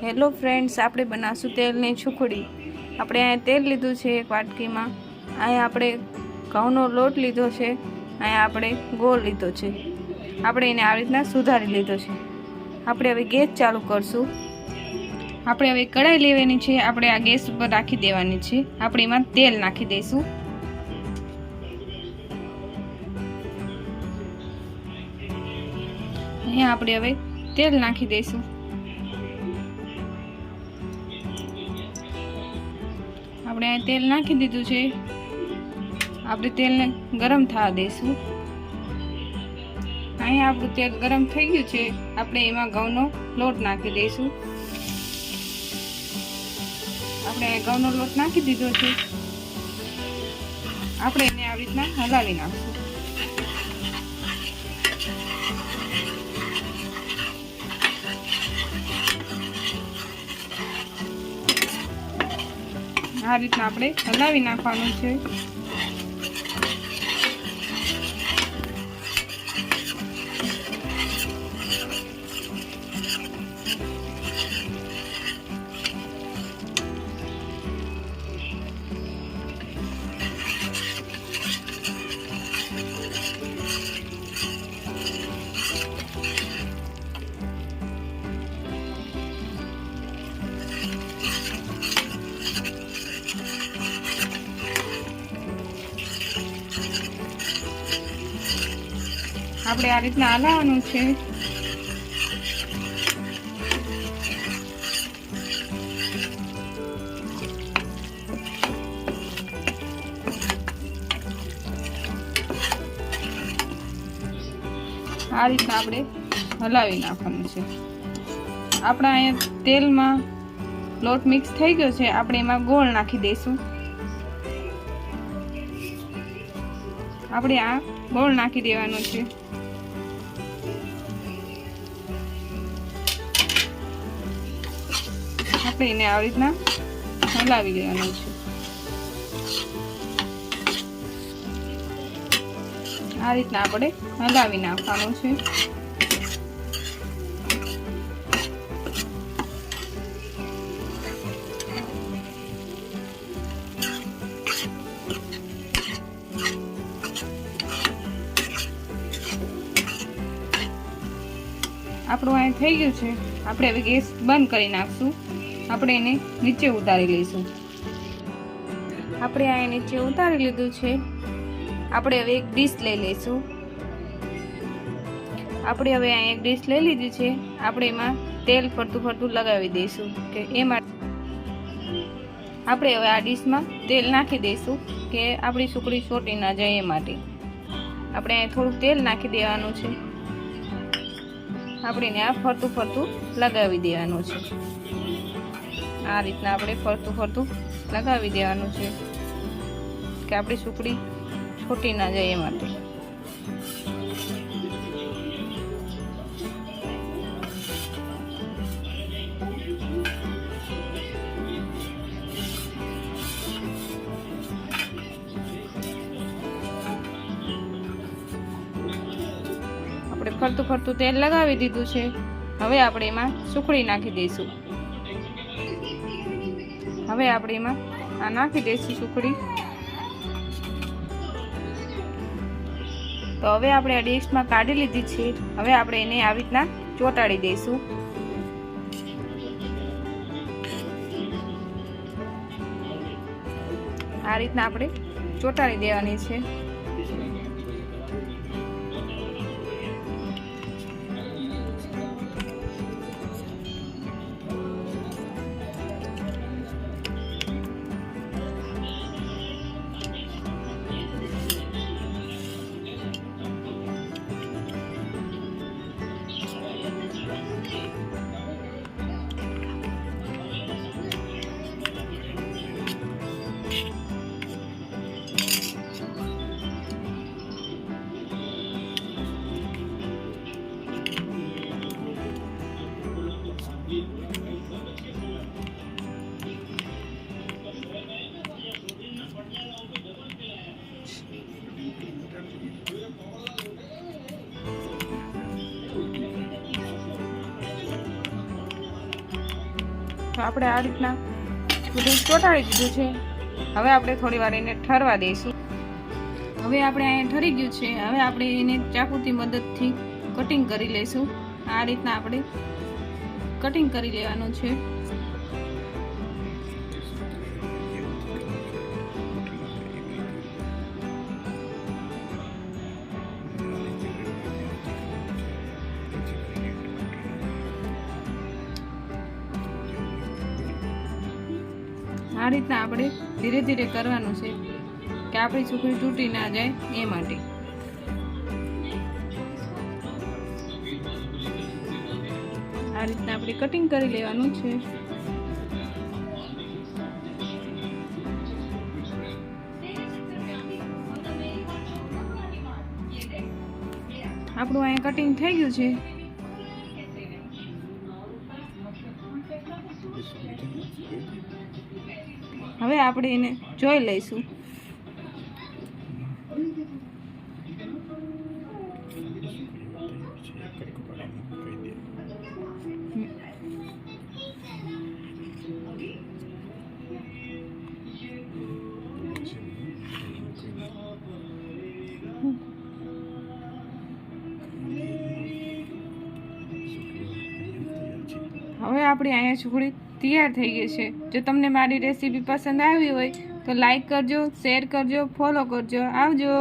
Hello friends, આપણે બનાવશું તેલની સુખડી। આપણે અહીંયા તેલ લીધું છે એક વાટકીમાં। અહીંયા આપણે ઘઉંનો લોટ લીધો છે। અહીંયા આપણે ગોળ લીધો છે। આપણે એને આવી રીતના સુધારી લીધો છે। આપણે હવે ગેસ ચાલુ કરશું। આપણે હવે કઢાઈ લેવાની છે। આપણે આ ગેસ ઉપર રાખી દેવાની છે। આપણે એમાં તેલ નાખી દઈશું। અહીંયા આપણે હવે તેલ નાખી દઈશું। આપણે અહીં તેલ નાખી દીધું છે। આપણે તેલને ગરમ થવા દઈશું। અહીંયા આપણું તેલ ગરમ થઈ ગયું છે। આપણે એમાં ઘઉંનો લોટ નાખી દઈશું। આપણે ઘઉંનો લોટ નાખી દીધો છે। આપણે એને આવી રીતના હલાવી નાખશું। આ રીતના આપણે હલાવી નાખવાનું છે। આપણે આ રીતના હલાવવાનું છે। આ રીતના આપણે હલાવી નાખવાનું છે। આપણા અહીંયા તેલમાં લોટ મિક્સ થઈ ગયો છે। આપણે એમાં ગોળ નાખી દઈશું। આપણે આ ગોળ નાખી દેવાનો છે। આપણે એને આવી રીતના હલાવી લેવાનું છે। આ રીતના આપણે હલાવી નાખવાનું છે। આપણું અહીં થઈ ગયું છે। આપણે હવે ગેસ બંધ કરી નાખશું। આપણે એને નીચે ઉતારી લઈશું। આપણે અહીં નીચે ઉતારી લીધું છે। આપણે હવે એક ડીશ લઈ લઈશું। આપણે હવે અહીં એક ડીશ લઈ લીધી છે। આપણે એમાં તેલ ફરતું ફરતું લગાવી દઈશું કે એમાં આપણે હવે આ ડીશમાં તેલ નાખી દઈશું કે આપણી સુખડી ચોટી ના જાય એ માટે। આપણે અહીં થોડુંક તેલ નાખી દેવાનું છે। આપણે આ ફરતું ફરતું લગાવી દેવાનું છે। આ રીતના આપણે ફરતું ફરતું લગાવી દેવાનું છે કે આપણી સુખડી છોટી ના જાય એ માટે। આપણે ફરતું ફરતું તેલ લગાવી દીધું છે। હવે આપણે એમાં સુખડી નાખી દઈશું। હવે આપણે એમાં આ નાખી દઈશું સુખડી। તો હવે આપણે આ ડીશમાં કાઢી લીધી છે। હવે આપણે એને આવી રીતના ચોંટાડી દઈશું। આ રીતના આપણે ચોંટાડી દેવાની છે। તો આપણે આ રીતના બધું ચોંટાડી દીધું છે. હવે આપણે થોડી વાર એને ઠરવા દઈશું. હવે આપણે અહીંયા ઠરી ગયું છે. હવે આપણે એને ચાકુથી મદદથી કટિંગ કરી લઈશું. આ રીતના આપણે કટિંગ કરી લેવાનું છે. આ રીતના આપણે ધીરે ધીરે કરવાનું છે કે આપણી છોકરી તૂટી ના જાય એ માટે. આ રીતના આપણે કટિંગ કરી લેવાનું છે. આપણું અહીંયા કટિંગ થઈ ગયું છે. હવે આપણે એને જોઈ લઈશું. હવે આપણી અહીંયા છોકરી તૈયાર થઈ ગઈ છે. જો તમને મારી રેસીપી પસંદ આવી હોય તો લાઈક કરજો, શેર કરજો, ફોલો કરજો. આવજો.